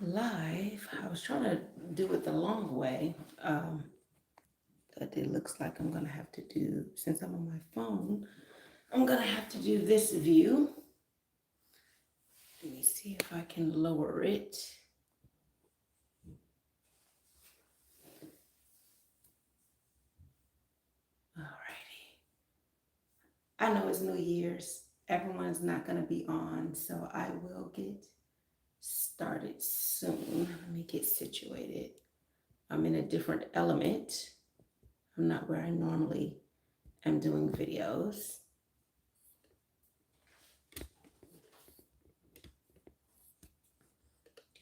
Live. I was trying to do it the long way, but it looks like I'm gonna have to do, since I'm on my phone, I'm gonna have to do this view. Let me see if I can lower it. Alrighty. I know it's New Year's. Everyone's not gonna be on, so I will get started soon. Let me get situated. I'm in a different element. I'm not where I normally am doing videos. Get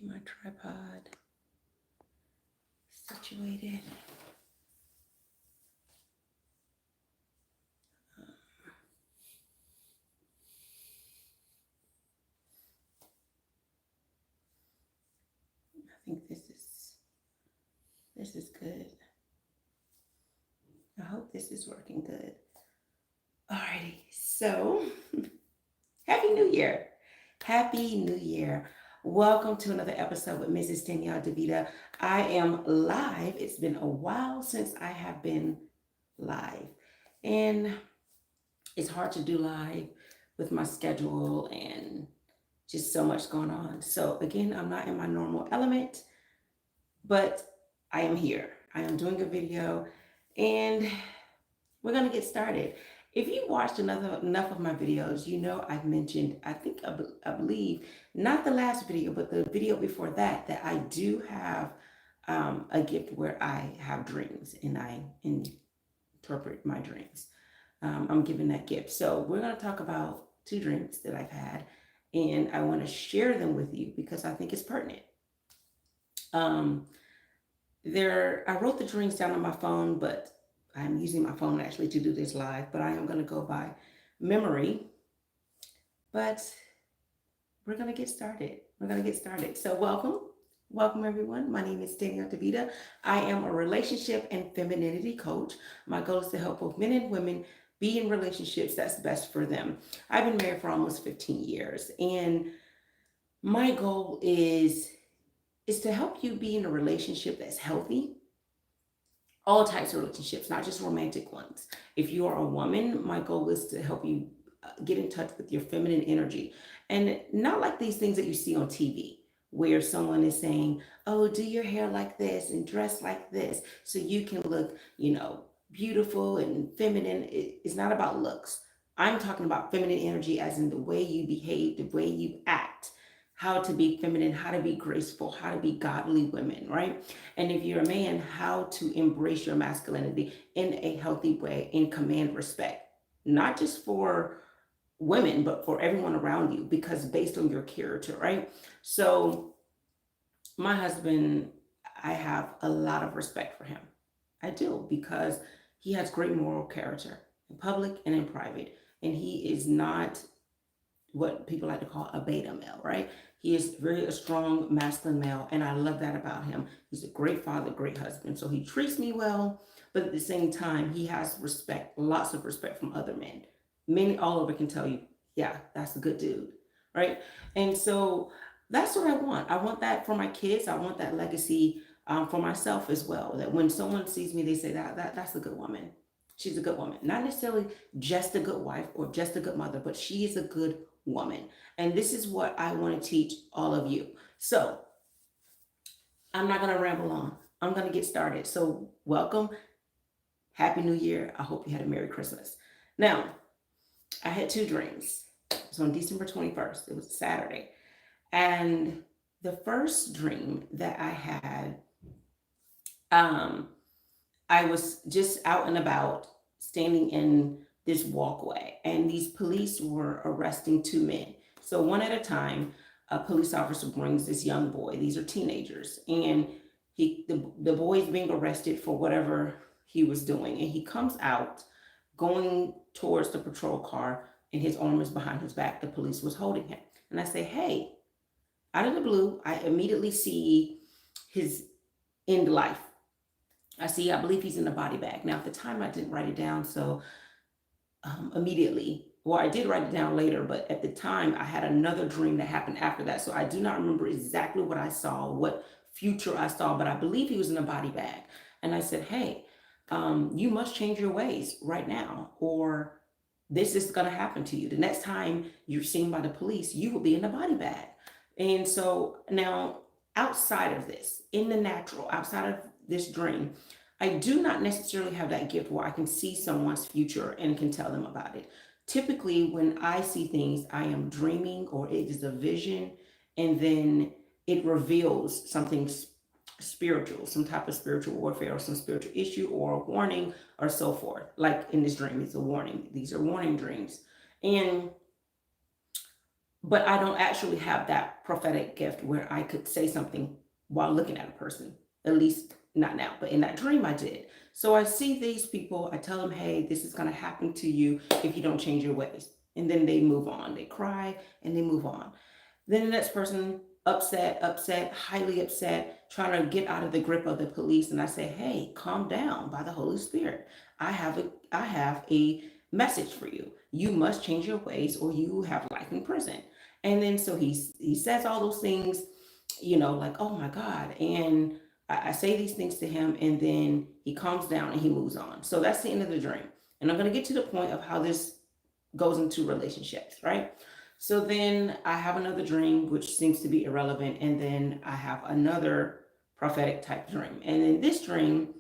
my tripod situated. I think this is good. I hope this is working good. Alrighty, so Happy New Year. Happy New Year. Welcome to another episode with Mrs. Danielle DeVita. I am live. It's been a while since I have been live. And it's hard to do live with my schedule and just so much going on. So again, I'm not in my normal element, but I am here. I am doing a video and we're going to get started. If you watched enough of my videos, you know I've mentioned, I believe, not the last video, but the video before that, that I do have a gift where I have dreams and I interpret my dreams. I'm given that gift. So we're going to talk about two dreams that I've had, and I want to share them with you because I think it's pertinent. Um, I wrote the dreams down on my phone, but I'm using my phone actually to do this live, but I am going to go by memory. But we're going to get started. We're going to get started. So welcome. Welcome, everyone. My name is Danielle DeVita. I am a relationship and femininity coach. My goal is to help both men and women be in relationships that's best for them. I've been married for almost 15 years, and my goal is to help you be in a relationship that's healthy, all types of relationships, not just romantic ones. If you are a woman, my goal is to help you get in touch with your feminine energy, and not like these things that you see on TV where someone is saying, "Oh, do your hair like this and dress like this so you can look, beautiful and feminine." It's not about looks. I'm talking about feminine energy as in the way you behave, the way you act, how to be feminine, how to be graceful, how to be godly women, right? And if you're a man, how to embrace your masculinity in a healthy way and command respect, not just for women, but for everyone around you, because based on your character, right? So, my husband, I have a lot of respect for him. I do, because he has great moral character in public and in private. And he is not what people like to call a beta male, right? He is very a strong masculine male, and I love that about him. He's a great father, great husband. So he treats me well, but at the same time, he has respect, lots of respect from other men. Men all over can tell you, yeah, that's a good dude, right? And so that's what I want. I want that for my kids. I want that legacy for myself as well. That when someone sees me, they say that's a good woman. She's a good woman. Not necessarily just a good wife or just a good mother, but she is a good woman. And this is what I want to teach all of you. So I'm not going to ramble on. I'm going to get started. So, welcome. Happy New Year. I hope you had a Merry Christmas. Now, I had two dreams. It was on December 21st. It was a Saturday. And the first dream that I had, um, I was just out and about, standing in this walkway, and these police were arresting two men. So, one at a time, a police officer brings this young boy. These are teenagers, and the boy is being arrested for whatever he was doing, and he comes out going towards the patrol car, and his arm is behind his back. The police was holding him, and I say, "Hey!" Out of the blue, I immediately see his end life. I believe he's in a body bag. Now, at the time, I didn't write it down, so immediately well, I did write it down later, but at the time I had another dream that happened after that. So I do not remember exactly what I saw, what future I saw, but I believe he was in a body bag. And I said, hey, you must change your ways right now, or this is going to happen to you. The next time you're seen by the police, you will be in a body bag. And so now, outside of this, in the natural, outside of this dream, I do not necessarily have that gift where I can see someone's future and can tell them about it. Typically, when I see things, I am dreaming or it is a vision, and then it reveals something spiritual, some type of spiritual warfare or some spiritual issue or a warning or so forth. Like in this dream, it's a warning. These are warning dreams. And but I don't actually have that prophetic gift where I could say something while looking at a person. At least not now, but in that dream I did. So I see these people, I tell them, hey, this is going to happen to you if you don't change your ways. And then they move on. They cry and they move on. Then the next person, upset, highly upset, trying to get out of the grip of the police. And I say, hey, calm down by the Holy Spirit. I have a message for you. You must change your ways or you have life in prison. And then so he says all those things, like, oh my God. And I say these things to him, and then he calms down and he moves on. So that's the end of the dream. And I'm going to get to the point of how this goes into relationships, right? So then I have another dream, which seems to be irrelevant. And then I have another prophetic type dream. And in this dream,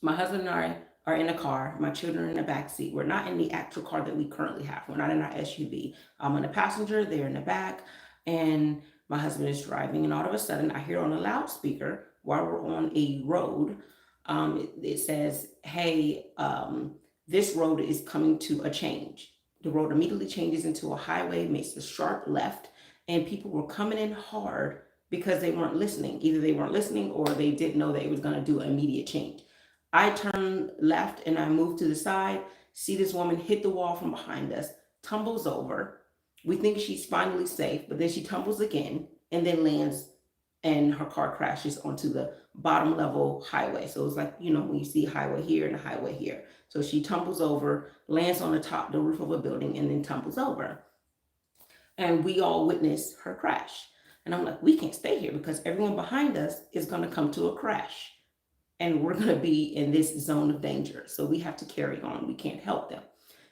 my husband and I are in a car, my children are in the back seat. We're not in the actual car that we currently have. We're not in our SUV. I'm on the passenger, they're in the back, and my husband is driving. And all of a sudden, I hear on a loudspeaker while we're on a road, it says, hey, this road is coming to a change. The road immediately changes into a highway, makes a sharp left, and people were coming in hard because they weren't listening. Either they weren't listening or they didn't know that it was going to do an immediate change. I turn left and I move to the side, see this woman hit the wall from behind us, tumbles over. We think she's finally safe, but then she tumbles again and then lands, and her car crashes onto the bottom level highway. So it's like, when you see a highway here and a highway here. So she tumbles over, lands on the roof of a building, and then tumbles over. And we all witness her crash. And I'm like, we can't stay here because everyone behind us is going to come to a crash. And we're going to be in this zone of danger. So we have to carry on. We can't help them.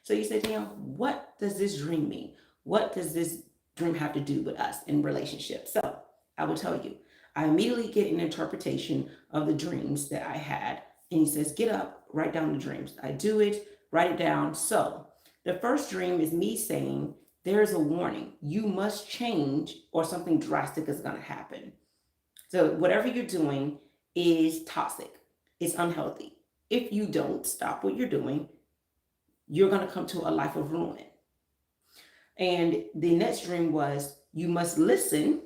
So you say, Danielle, what does this dream mean? What does this dream have to do with us in relationships? So I will tell you, I immediately get an interpretation of the dreams that I had. And he says, get up, write down the dreams. I do it, write it down. So the first dream is me saying, there is a warning. You must change or something drastic is going to happen. So whatever you're doing is toxic. It's unhealthy. If you don't stop what you're doing, you're going to come to a life of ruin. And the next dream was, you must listen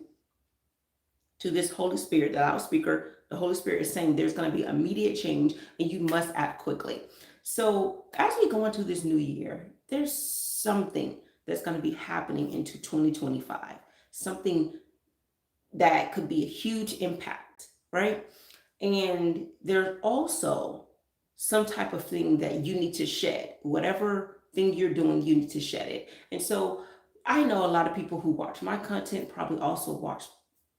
to this Holy Spirit, the loudspeaker. The Holy Spirit is saying there's going to be immediate change and you must act quickly. So as we go into this new year, there's something that's going to be happening into 2025. Something that could be a huge impact, right? And there's also some type of thing that you need to shed. Whatever thing you're doing, you need to shed it. And so I know a lot of people who watch my content probably also watch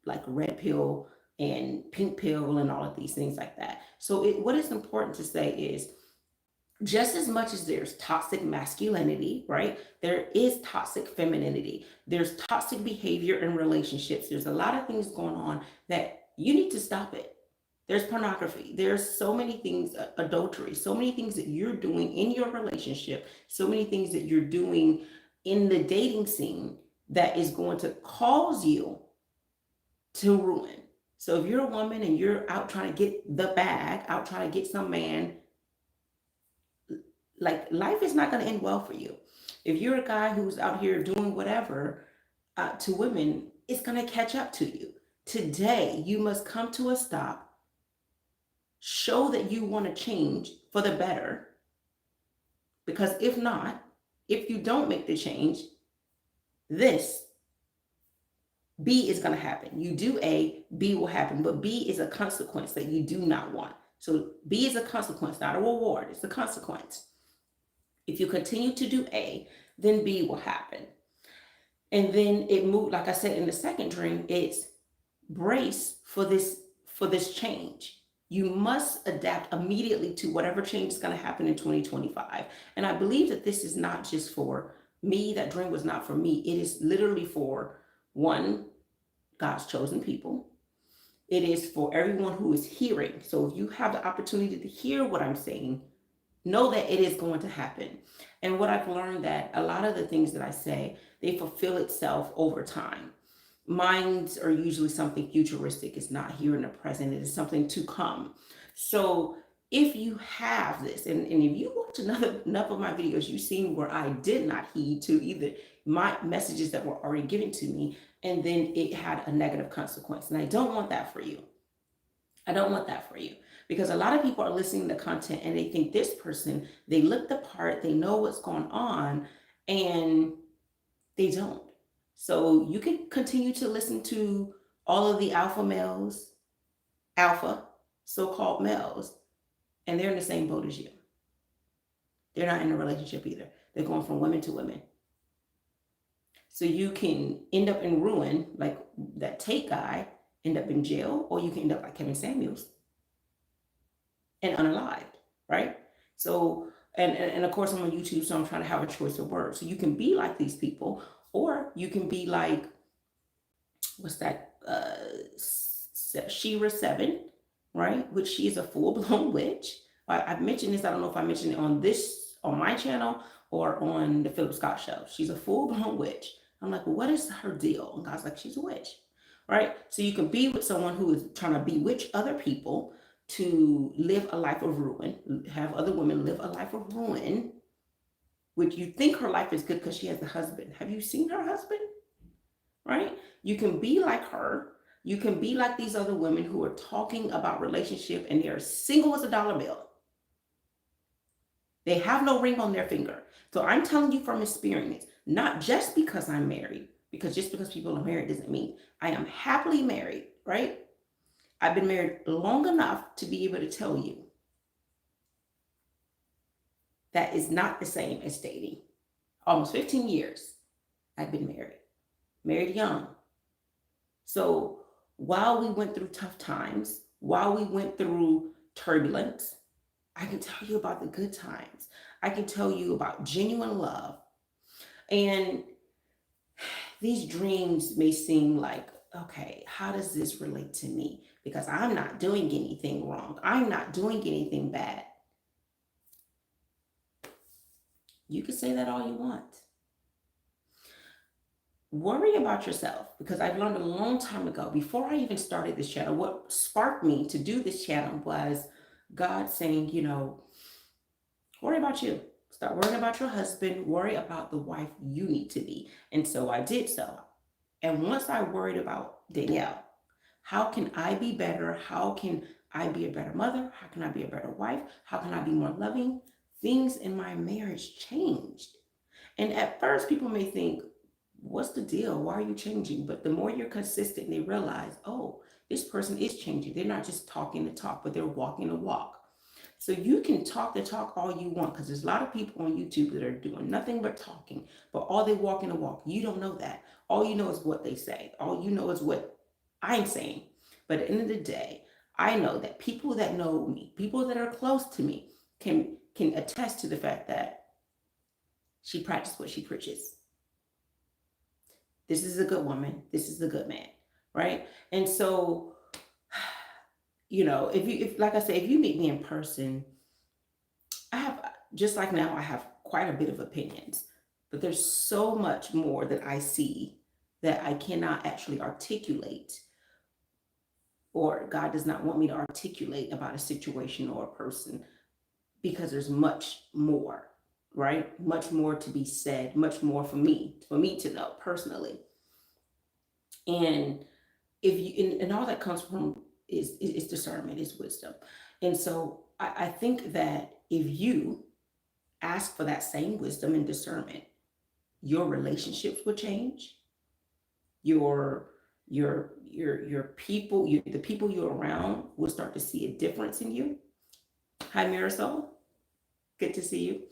like Red Pill and Pink Pill and all of these things like that. So what is important to say is, just as much as there's toxic masculinity, right? There is toxic femininity. There's toxic behavior in relationships. There's a lot of things going on that you need to stop it. There's pornography. There's so many things, adultery, so many things that you're doing in your relationship, so many things that you're doing in the dating scene that is going to cause you to ruin. So if you're a woman and you're out trying to get the bag, out trying to get some man, like, life is not going to end well for you. If you're a guy who's out here doing whatever to women, it's going to catch up to you. Today, you must come to a stop, show that you want to change for the better. Because if not, if you don't make the change, this B is going to happen. You do A, B will happen, but B is a consequence that you do not want. So B is a consequence, not a reward. It's a consequence. If you continue to do A, then B will happen. And then it moved, like I said in the second dream, it's brace for this change. You must adapt immediately to whatever change is going to happen in 2025. And I believe that this is not just for me. That dream was not for me. It is literally for one, God's chosen people. It is for everyone who is hearing. So if you have the opportunity to hear what I'm saying, know that it is going to happen. And what I've learned, that a lot of the things that I say, they fulfill itself over time. Minds are usually something futuristic. It's not here in the present. It is something to come. So if you have this, and if you watch enough of my videos, you've seen where I did not heed to either my messages that were already given to me, and then it had a negative consequence. And I don't want that for you. I don't want that for you, because a lot of people are listening to content and they think this person, they look the part, they know what's going on, and they don't. So you can continue to listen to all of the alpha males, alpha so-called males, and they're in the same boat as you. They're not in a relationship either. They're going from women to women. So you can end up in ruin, like that Tate guy, end up in jail, or you can end up like Kevin Samuels and unalived, right? So, and of course I'm on YouTube, so I'm trying to have a choice of words. So you can be like these people, or you can be like, what's that? Shira 7, right? Which she is a full-blown witch. I've mentioned this. I don't know if I mentioned it on my channel or on the Philip Scott show. She's a full-blown witch. I'm like, well, what is her deal? And God's like, she's a witch, right? So you can be with someone who is trying to bewitch other people to live a life of ruin, have other women live a life of ruin, which you think her life is good because she has a husband. Have you seen her husband? Right? You can be like her. You can be like these other women who are talking about relationship and they're single as a dollar bill. They have no ring on their finger. So I'm telling you from experience, not just because I'm married, because just because people are married doesn't mean I am happily married, right? I've been married long enough to be able to tell you that is not the same as dating. Almost 15 years I've been married young. So while we went through tough times, while we went through turbulence, I can tell you about the good times. I can tell you about genuine love. And these dreams may seem like, okay, how does this relate to me? Because I'm not doing anything wrong. I'm not doing anything bad. You can say that all you want. Worry about yourself, because I've learned a long time ago, before I even started this channel, what sparked me to do this channel was God saying, worry about you. Start worrying about your husband. Worry about the wife you need to be. And so I did so. And once I worried about Danielle, how can I be better? How can I be a better mother? How can I be a better wife? How can I be more loving? Things in my marriage changed. And at first, people may think, what's the deal? Why are you changing? But the more you're consistent, they realize, oh, this person is changing. They're not just talking the talk, but they're walking the walk. So you can talk the talk all you want, because there's a lot of people on YouTube that are doing nothing but talking, but all they walking the walk. You don't know that. All you know is what they say. All you know is what I'm saying. But at the end of the day, I know that people that know me, people that are close to me, can attest to the fact that she practices what she preaches. This is a good woman. This is a good man, right? And so, if like I said, if you meet me in person, I have, just like now, I have quite a bit of opinions, but there's so much more that I see that I cannot actually articulate, or God does not want me to articulate about a situation or a person, because there's much more, right? Much more to be said, much more for me to know personally. And if you, and all that comes from is discernment, is wisdom. And so I think that if you ask for that same wisdom and discernment, your relationships will change. Your people, the people you're around will start to see a difference in you. Hi, Marisol. Good to see you.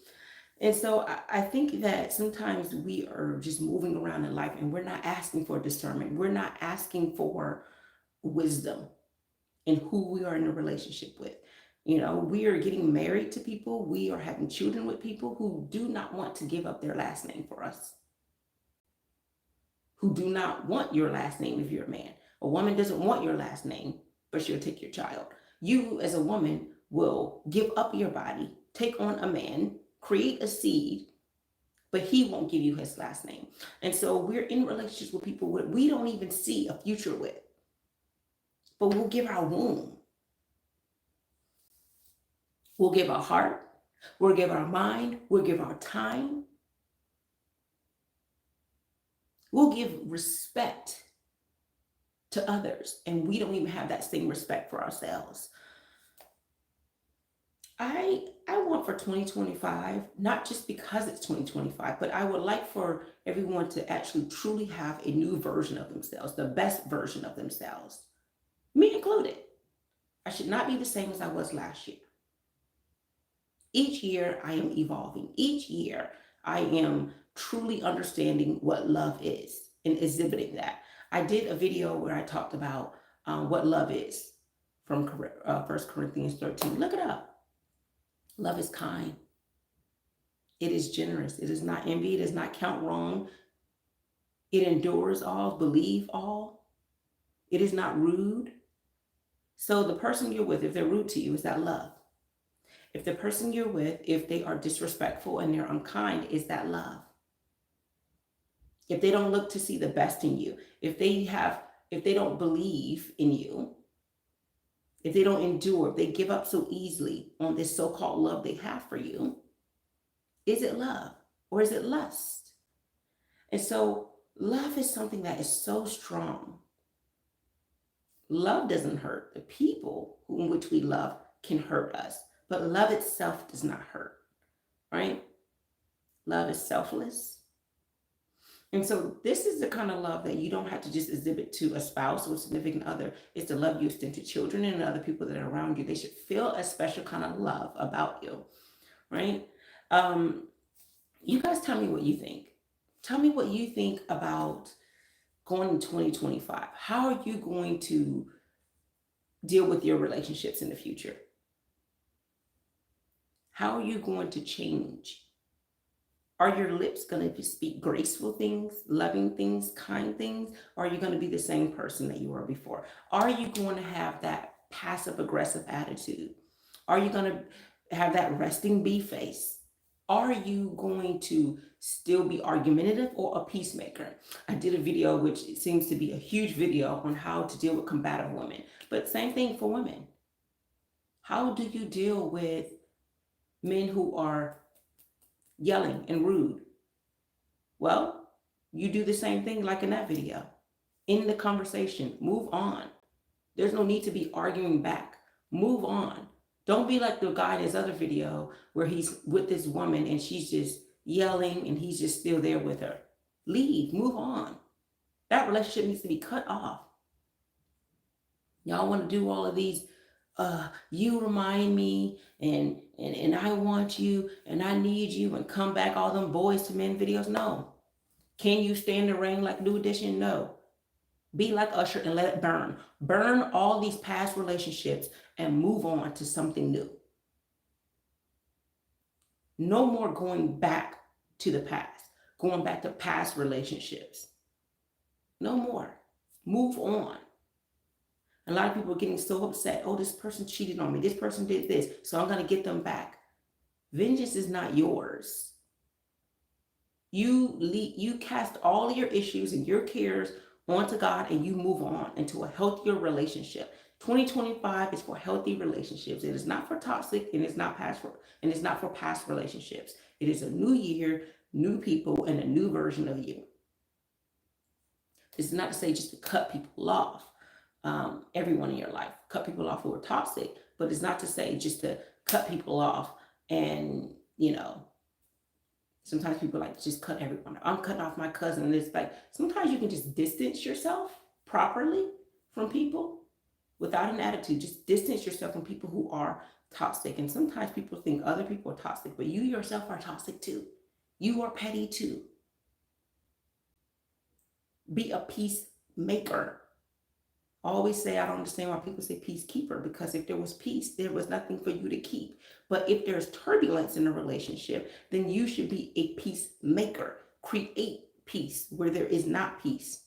And so I think that sometimes we are just moving around in life and we're not asking for discernment. We're not asking for wisdom in who we are in a relationship with. You know, we are getting married to people, we are having children with people who do not want to give up their last name for us, who do not want your last name if you're a man. A woman doesn't want your last name, but she'll take your child. You, as a woman, will give up your body, take on a man, create a seed, but he won't give you his last name. And so we're in relationships with people we don't even see a future with, but we'll give our womb, we'll give our heart, we'll give our mind, we'll give our time, we'll give respect to others, and we don't even have that same respect for ourselves. I want for 2025, not just because it's 2025, but I would like for everyone to actually truly have a new version of themselves, the best version of themselves, me included. I should not be the same as I was last year. Each year I am evolving. Each year I am truly understanding what love is and exhibiting that. I did a video where I talked about what love is from 1 Corinthians 13. Look it up. Love is kind. It is generous. It is not envy. It does not count wrong. It endures all, believe all. It is not rude. So the person you're with, if they're rude to you, is that love? If the person you're with, if they are disrespectful and they're unkind, is that love? If they don't look to see the best in you, if they don't believe in you, if they don't endure, if they give up so easily on this so-called love they have for you, is it love or is it lust? And so love is something that is so strong. Love doesn't hurt. The people in which we love can hurt us, but love itself does not hurt, right? Love is selfless. And so this is the kind of love that you don't have to just exhibit to a spouse or a significant other. It's the love you extend to children and other people that are around you. They should feel a special kind of love about you, right? You guys tell me what you think. Tell me what you think about going in 2025. How are you going to deal with your relationships in the future? How are you going to change? Are your lips going to speak graceful things, loving things, kind things? Or are you going to be the same person that you were before? Are you going to have that passive aggressive attitude? Are you going to have that resting bee face? Are you going to still be argumentative or a peacemaker? I did a video, which seems to be a huge video, on how to deal with combative women. But same thing for women. How do you deal with men who are yelling and rude? Well, you do the same thing like in that video. In the conversation, move on. There's no need to be arguing back. Move on. Don't be like the guy in his other video where he's with this woman and she's just yelling and he's just still there with her. Leave, move on. That relationship needs to be cut off. Y'all want to do all of these, you remind me and I want you and I need you and come back all them boys to men videos. No. Can you stand the rain like New Edition? No. Be like Usher and let it burn. Burn all these past relationships and move on to something new. No more going back to the past, going back to past relationships. No more. Move on. A lot of people are getting so upset. Oh, this person cheated on me. This person did this, so I'm going to get them back. Vengeance is not yours. You cast all your issues and your cares onto God and you move on into a healthier relationship. 2025 is for healthy relationships. It is not for toxic and it's not for past relationships. It is a new year, new people, and a new version of you. It's not to say just to cut people off, everyone in your life. Cut people off who are toxic, but it's not to say just to cut people off and, sometimes people like just cut everyone. I'm cutting off my cousin. And it's like, sometimes you can just distance yourself properly from people. without an attitude. Just distance yourself from people who are toxic. And sometimes people think other people are toxic, but you yourself are toxic too. You are petty too. Be a peacemaker. I always say I don't understand why people say peacekeeper, because if there was peace, there was nothing for you to keep. But if there's turbulence in a relationship, then you should be a peacemaker. Create peace where there is not peace.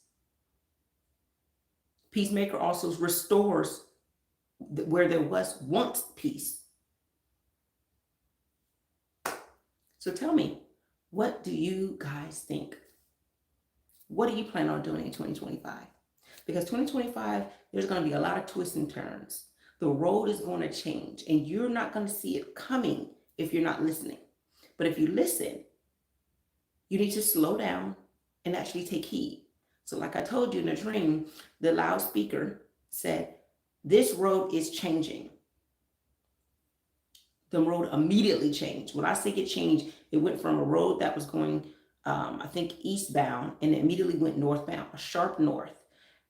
Peacemaker also restores where there was once peace. So tell me, what do you guys think? What do you plan on doing in 2025? Because 2025, there's going to be a lot of twists and turns. The road is going to change, and you're not going to see it coming if you're not listening. But if you listen, you need to slow down and actually take heed. So, like I told you in a dream, the loudspeaker said, "This road is changing." The road immediately changed. When I say it changed, it went from a road that was going, I think, eastbound, and it immediately went northbound, a sharp north.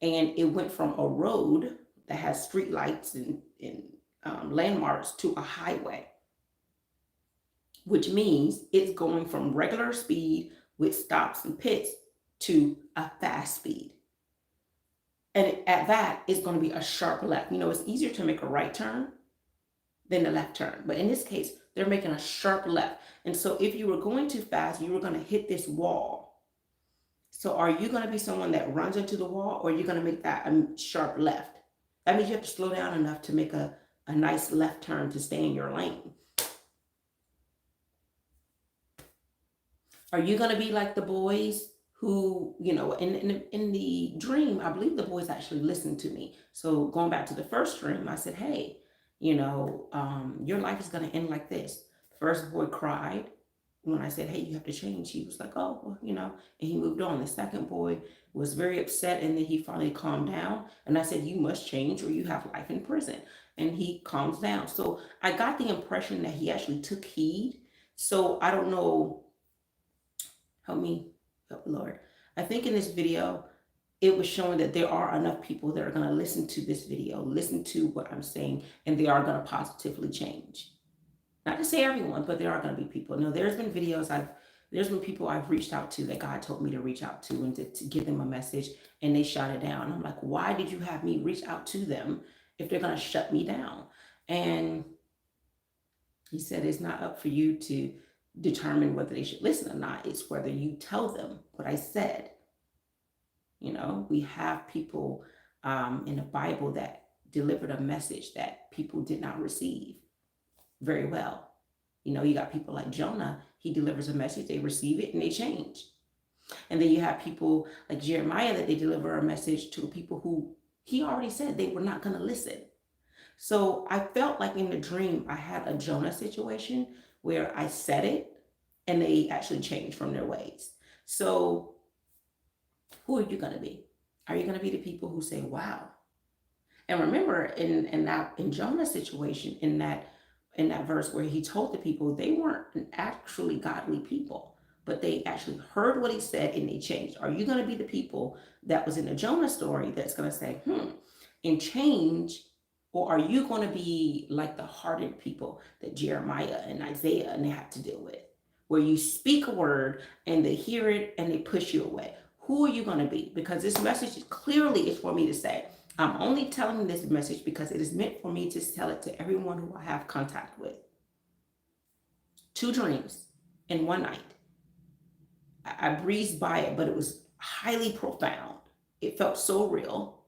And it went from a road that has street lights and landmarks to a highway, which means it's going from regular speed with stops and pits to a fast speed. And at that, it's going to be a sharp left. It's easier to make a right turn than a left turn. But in this case, they're making a sharp left. And so if you were going too fast, you were going to hit this wall. So are you going to be someone that runs into the wall, or are you going to make that a sharp left? That means you have to slow down enough to make a nice left turn to stay in your lane. Are you going to be like the boys who, in the dream, I believe the boys actually listened to me. So going back to the first dream, I said, hey, your life is going to end like this. The first boy cried when I said, hey, you have to change. He was like, oh, well, and he moved on. The second boy was very upset, and then he finally calmed down. And I said, you must change or you have life in prison. And he calms down. So I got the impression that he actually took heed. So I don't know. Help me, help Lord. I think in this video, it was showing that there are enough people that are going to listen to this video, listen to what I'm saying, and they are going to positively change. Not to say everyone, but there are going to be people. There's been people I've reached out to that God told me to reach out to and to give them a message, and they shot it down. I'm like, why did you have me reach out to them if they're going to shut me down? And he said, it's not up for you to determine whether they should listen or not. It's whether you tell them what I said. We have people in the Bible that delivered a message that people did not receive very well. You got people like Jonah. He delivers a message, they receive it, and they change. And then you have people like Jeremiah that they deliver a message to people who he already said they were not going to listen. So I felt like in the dream, I had a Jonah situation where I said it and they actually changed from their ways. So who are you going to be? Are you going to be the people who say, wow? And remember, in Jonah's situation, in that verse where he told the people, they weren't actually godly people, but they actually heard what he said and they changed. Are you going to be the people that was in the Jonah story that's going to say, and change? Or are you going to be like the hardened people that Jeremiah and Isaiah and they have to deal with, where you speak a word and they hear it and they push you away? Who are you going to be? Because this message clearly is for me to say. I'm only telling this message because it is meant for me to tell it to everyone who I have contact with. 2 dreams in one night. I breezed by it, but it was highly profound. It felt so real.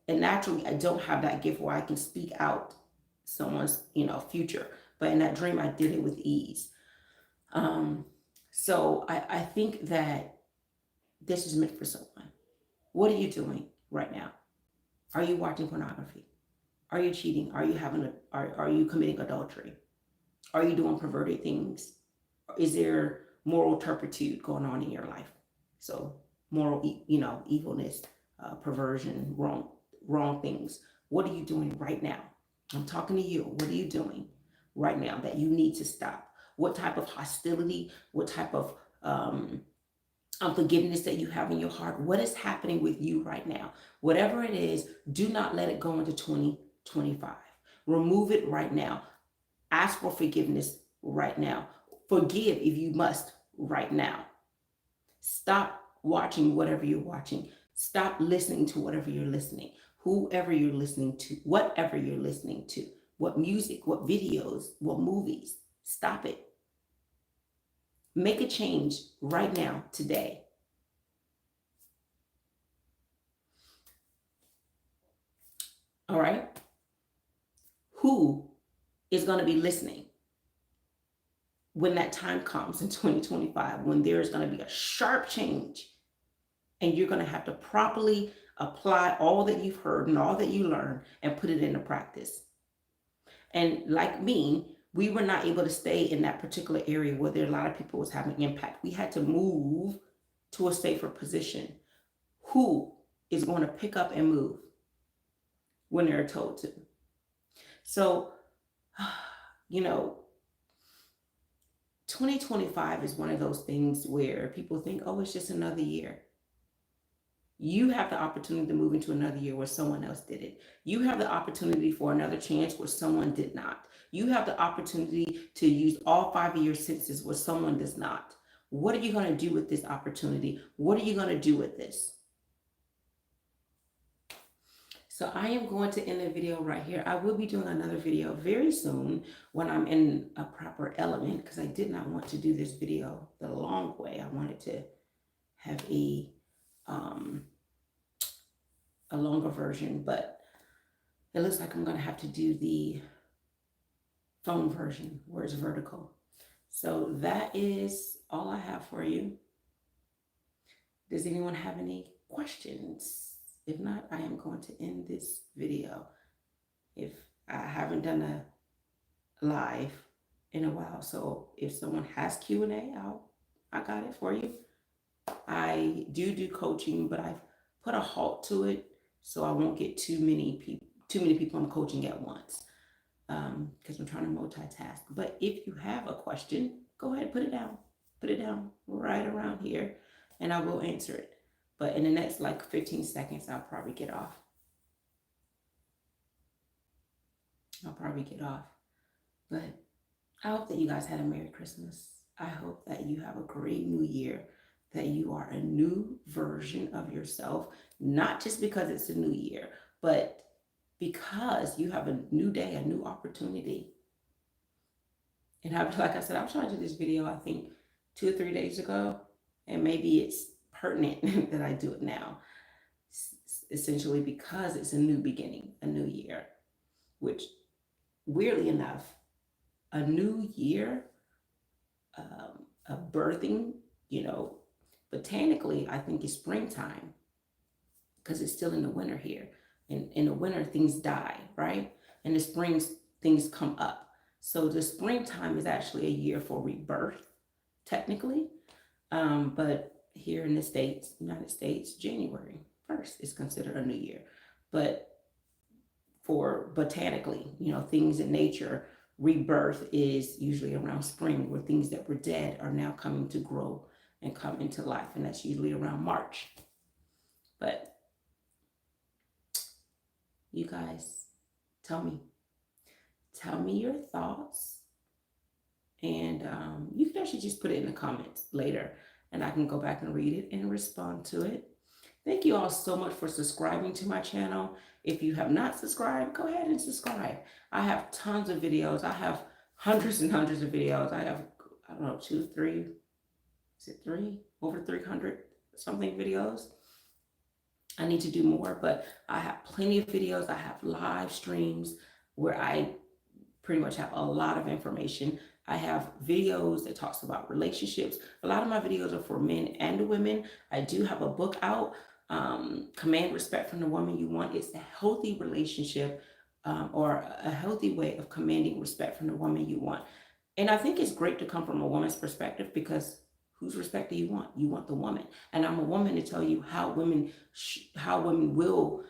And naturally, I don't have that gift where I can speak out someone's, future. But in that dream, I did it with ease. So I think that this is meant for someone. What are you doing right now? Are you watching pornography? Are you cheating? Are you committing adultery? Are you doing perverted things? Is there moral turpitude going on in your life? So moral, evilness, perversion, wrong things. What are you doing right now? I'm talking to you. What are you doing right now that you need to stop? What type of hostility? What type of unforgiveness that you have in your heart. What is happening with you right now? Whatever it is, do not let it go into 2025. Remove it right now. Ask for forgiveness right now. Forgive if you must right now. Stop watching whatever you're watching. Stop listening to whatever you're listening. Whoever you're listening to, whatever you're listening to, what music, what videos, what movies. Stop it. Make a change right now, today. All right? Who is going to be listening when that time comes in 2025, when there's going to be a sharp change and you're going to have to properly apply all that you've heard and all that you learned and put it into practice? And like me, we were not able to stay in that particular area where there a lot of people was having impact. We had to move to a safer position. Who is going to pick up and move when they're told to? So, you know, 2025 is one of those things where people think, oh, it's just another year. You have the opportunity to move into another year where someone else did it. You have the opportunity for another chance where someone did not. You have the opportunity to use all 5 of your senses where someone does not. What are you going to do with this opportunity? What are you going to do with this? So I am going to end the video right here. I will be doing another video very soon when I'm in a proper element, because I did not want to do this video the long way. I wanted to have a longer version, but it looks like I'm going to have to do the phone version where it's vertical. So that is all I have for you. Does anyone have any questions? If not, I am going to end this video. If I haven't done a live in a while, so if someone has Q&A, I got it for you. I do coaching, but I've put a halt to it so I won't get too many people I'm coaching at once, because I'm trying to multitask. But if you have a question, go ahead, put it down right around here, and I will answer it. But in the next like 15 seconds, I'll probably get off. But I hope that you guys had a Merry Christmas. I hope that you have a great new year, that you are a new version of yourself, not just because it's a new year, but because you have a new day, a new opportunity. And like I said, I was trying to do this video, I think 2 or 3 days ago, and maybe it's pertinent that I do it now, essentially because it's a new beginning, a new year, which weirdly enough, a new year, a birthing, botanically, I think is springtime, because it's still in the winter here. And in the winter, things die, right? In the spring, things come up. So the springtime is actually a year for rebirth, technically. But here in the States, United States, January 1st is considered a new year. But for botanically, things in nature, rebirth is usually around spring, where things that were dead are now coming to grow and come into life. And that's usually around March. But you guys, tell me your thoughts. And you can actually just put it in the comments later, and I can go back and read it and respond to it. Thank you all so much for subscribing to my channel. If you have not subscribed, go ahead and subscribe. I have tons of videos. I have hundreds and hundreds of videos. I have, I don't know, 2, 3, is it 3? Over 300 something videos. I need to do more, but I have plenty of videos. I have live streams where I pretty much have a lot of information. I have videos that talks about relationships. A lot of my videos are for men and women. I do have a book out, Command Respect from the Woman You Want. It's a healthy relationship, or a healthy way of commanding respect from the woman you want. And I think it's great to come from a woman's perspective, because whose respect do you want? You want the woman. And I'm a woman to tell you how women will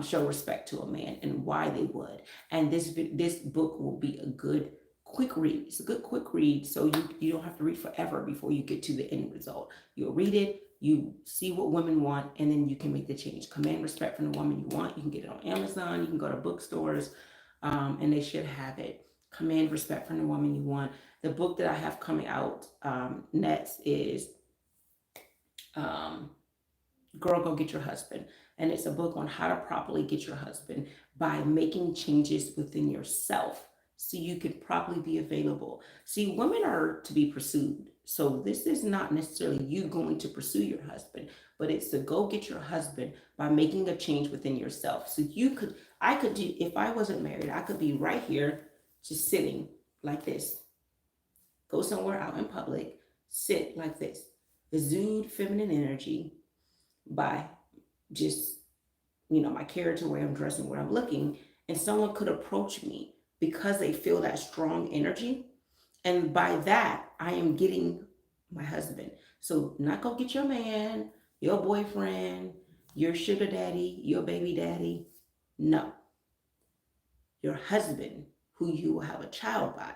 show respect to a man and why they would. And this book will be a good quick read. It's a good quick read, so you don't have to read forever before you get to the end result. You'll read it, You see what women want, and then you can make the change. Command Respect from the Woman You Want. You can get it on Amazon. You can go to bookstores, and they should have it. Command Respect from the Woman You Want. The book that I have coming out next is um, Girl, Go Get Your Husband. And it's a book on how to properly get your husband by making changes within yourself so you can properly be available. See, women are to be pursued. So this is not necessarily you going to pursue your husband, but it's to go get your husband by making a change within yourself. So I could do, if I wasn't married, I could be right here just sitting like this, go somewhere out in public, sit like this, exude feminine energy by just, my character, where I'm dressing, where I'm looking, and someone could approach me because they feel that strong energy. And by that, I am getting my husband. So not go get your man, your boyfriend, your sugar daddy, your baby daddy. No, your husband, who you will have a child by,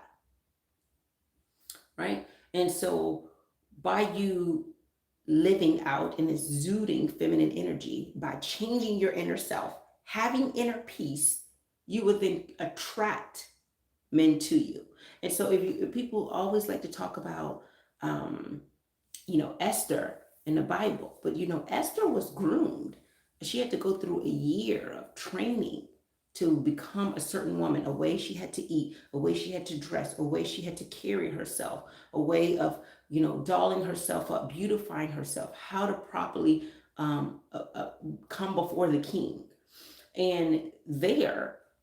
right? And so by you living out and exuding feminine energy, by changing your inner self, having inner peace, you would then attract men to you. And so if people always like to talk about, um, Esther in the Bible, but Esther was groomed. She had to go through a year of training to become a certain woman, a way she had to eat, a way she had to dress, a way she had to carry herself, a way of, dolling herself up, beautifying herself, how to properly come before the king. And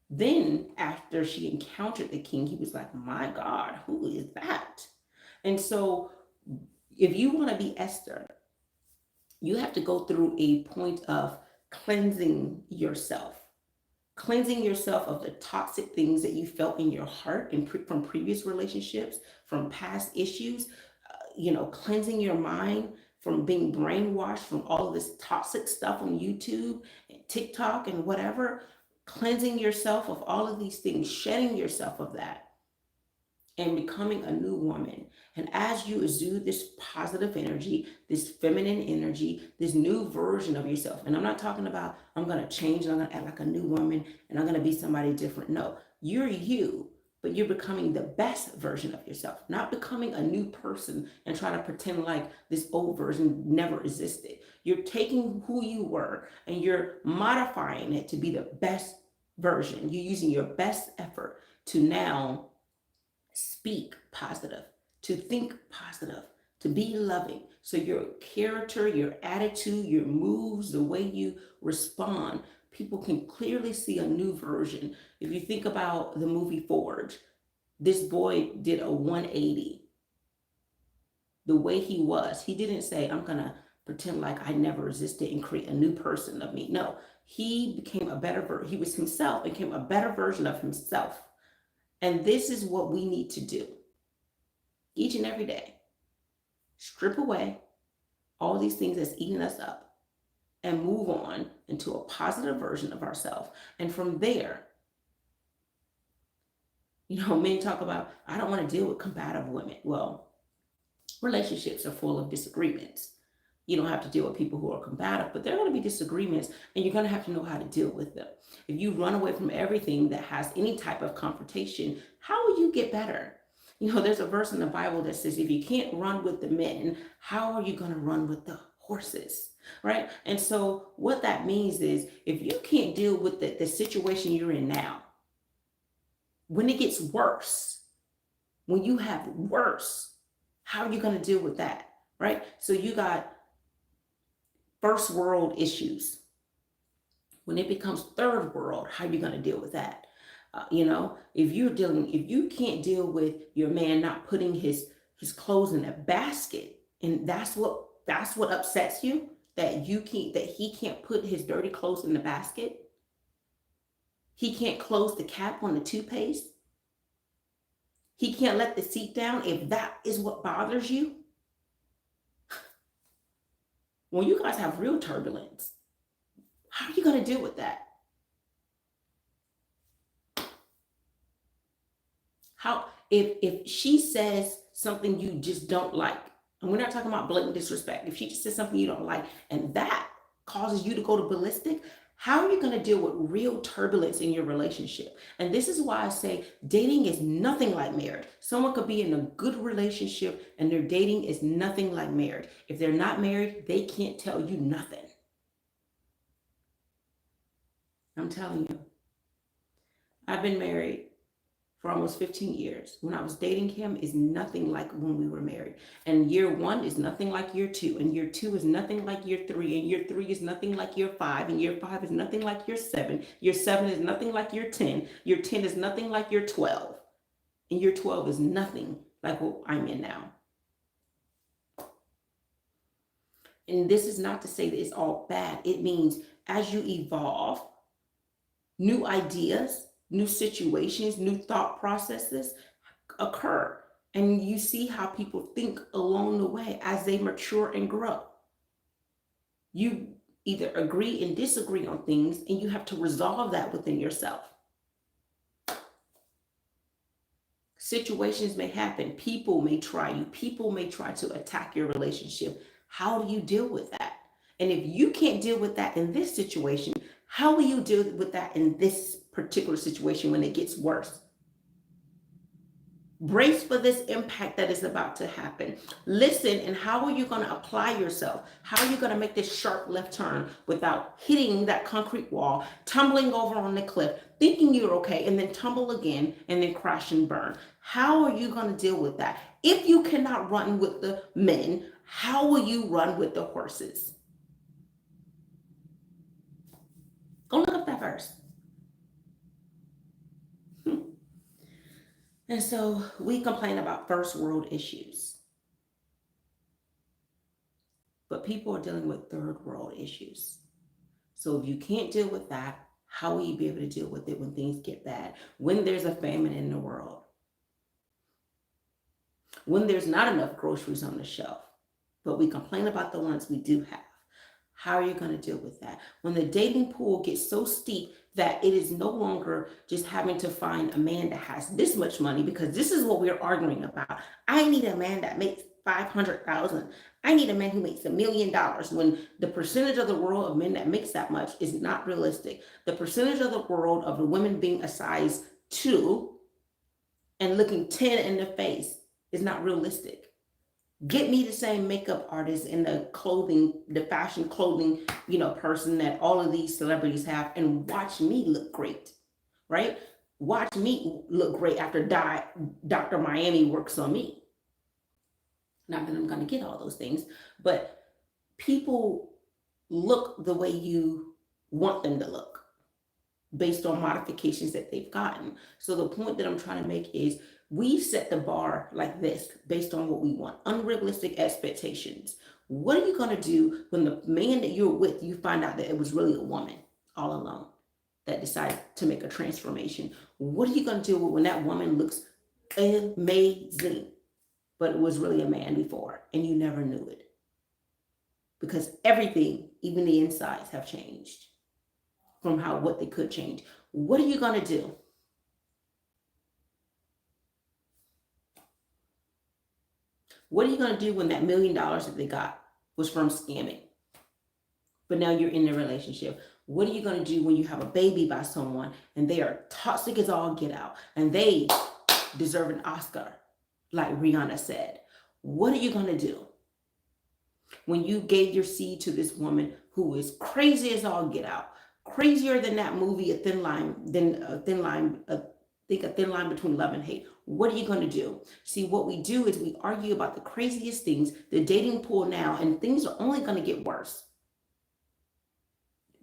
then after she encountered the king, he was like, my God, who is that? And so if you want to be Esther, you have to go through a point of cleansing yourself of the toxic things that you felt in your heart and from previous relationships, from past issues, cleansing your mind from being brainwashed from all of this toxic stuff on YouTube and TikTok and whatever, cleansing yourself of all of these things, shedding yourself of that, and becoming a new woman. And as you exude this positive energy, this feminine energy, this new version of yourself, and I'm not talking about I'm going to change and I'm going to act like a new woman and I'm going to be somebody different. No, you're you, but you're becoming the best version of yourself, not becoming a new person and trying to pretend like this old version never existed. You're taking who you were and you're modifying it to be the best version. You're using your best effort to now speak positive, to think positive, to be loving. So your character, your attitude, your moves, the way you respond, people can clearly see a new version. If you think about the movie Forge, this boy did a 180. The way he didn't say, I'm going to pretend like I never existed and create a new person of me. No, he became he was himself, became a better version of himself. And this is what we need to do each and every day. Strip away all these things that's eating us up and move on into a positive version of ourselves. And from there, men talk about, I don't want to deal with combative women. Well, relationships are full of disagreements. You don't have to deal with people who are combative, but there are going to be disagreements and you're going to have to know how to deal with them. If you run away from everything that has any type of confrontation, how will you get better? There's a verse in the Bible that says, if you can't run with the men, how are you going to run with the horses? Right? And so what that means is, if you can't deal with the situation you're in now, when it gets worse, when you have worse, how are you going to deal with that? Right? So you got first world issues. When it becomes third world, how are you going to deal with that? If you can't deal with your man not putting his clothes in a basket, and that's what upsets you, that he can't put his dirty clothes in the basket. He can't close the cap on the toothpaste. He can't let the seat down. If that is what bothers you, when you guys have real turbulence, how are you going to deal with that? How if she says something you just don't like, And we're not talking about blatant disrespect. If she just says something you don't like and that causes you to go to ballistic, how are you going to deal with real turbulence in your relationship? And this is why I say dating is nothing like marriage. Someone could be in a good relationship and their dating is nothing like marriage. If they're not married, they can't tell you nothing. I'm telling you. I've been married for almost 15 years. When I was dating him is nothing like when we were married. And year 1 is nothing like year 2. And year 2 is nothing like year 3. And year 3 is nothing like year 5. And year 5 is nothing like year 7. Year 7 is nothing like year 10. Year 10 is nothing like year 12. And year 12 is nothing like what I'm in now. And this is not to say that it's all bad. It means as you evolve, new ideas, new situations, new thought processes occur. And you see how people think along the way as they mature and grow. You either agree and disagree on things, and you have to resolve that within yourself. Situations may happen. People may try you. People may try to attack your relationship. How do you deal with that? And if you can't deal with that in this situation, how will you deal with that in this particular situation when it gets worse? Brace for this impact that is about to happen. Listen, and how are you going to apply yourself? How are you going to make this sharp left turn without hitting that concrete wall, tumbling over on the cliff, thinking you're okay, and then tumble again, and then crash and burn? How are you going to deal with that? If you cannot run with the men, how will you run with the horses? Go look up that verse. And so we complain about first world issues, but people are dealing with third world issues. So if you can't deal with that, how will you be able to deal with it when things get bad? When there's a famine in the world, when there's not enough groceries on the shelf, but we complain about the ones we do have. How are you going to deal with that? When the dating pool gets so steep that it is no longer just having to find a man that has this much money, because this is what we're arguing about. I need a man that makes $500,000. I need a man who makes $1 million, when the percentage of the world of men that makes that much is not realistic. The percentage of the world of the women being a size 2 and looking 10 in the face is not realistic. Get me the same makeup artist and the clothing, the fashion clothing, person that all of these celebrities have, and watch me look great, right? Watch me look great after Dr. Miami works on me. Not that I'm going to get all those things, but people look the way you want them to look based on modifications that they've gotten. So the point that I'm trying to make is we set the bar like this based on what we want, unrealistic expectations. What are you going to do when the man that you're with, you find out that it was really a woman all alone that decided to make a transformation? What are you going to do when that woman looks amazing, but it was really a man before and you never knew it? Because everything, even the insides, have changed from what they could change. What are you going to do? What are you going to do when that $1 million that they got was from scamming? But now you're in the relationship. What are you going to do when you have a baby by someone and they are toxic as all get out and they deserve an Oscar, like Rihanna said? What are you going to do when you gave your seed to this woman who is crazy as all get out, crazier than that movie, A Thin Line Between Love and Hate? What are you going to do? See, what we do is we argue about the craziest things, the dating pool now, and things are only going to get worse.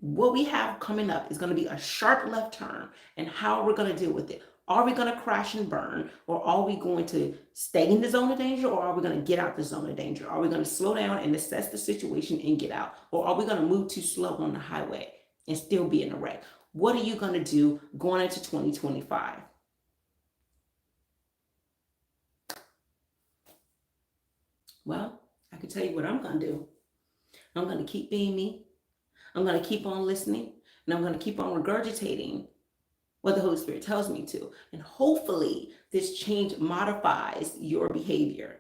What we have coming up is going to be a sharp left turn, and how we're going to deal with it. Are we going to crash and burn, or are we going to stay in the zone of danger, or are we going to get out the zone of danger? Are we going to slow down and assess the situation and get out, or are we going to move too slow on the highway and still be in a wreck? What are you going to do going into 2025? Well, I can tell you what I'm going to do. I'm going to keep being me. I'm going to keep on listening, and I'm going to keep on regurgitating what the Holy Spirit tells me to. And hopefully this change modifies your behavior.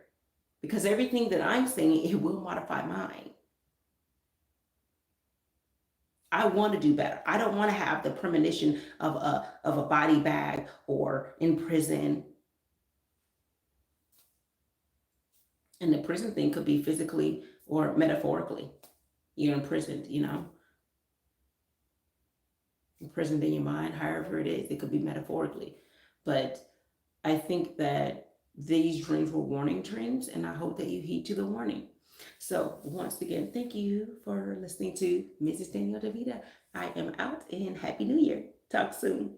because everything that I'm saying, it will modify mine. I want to do better. I don't want to have the premonition of a body bag or in prison. And the prison thing could be physically or metaphorically. You're imprisoned, imprisoned in your mind, however it is. It could be metaphorically. But I think that these dreams were warning dreams, and I hope that you heed to the warning. So, once again, thank you for listening to Mrs. Danielle DeVita. I am out, and Happy New Year. Talk soon.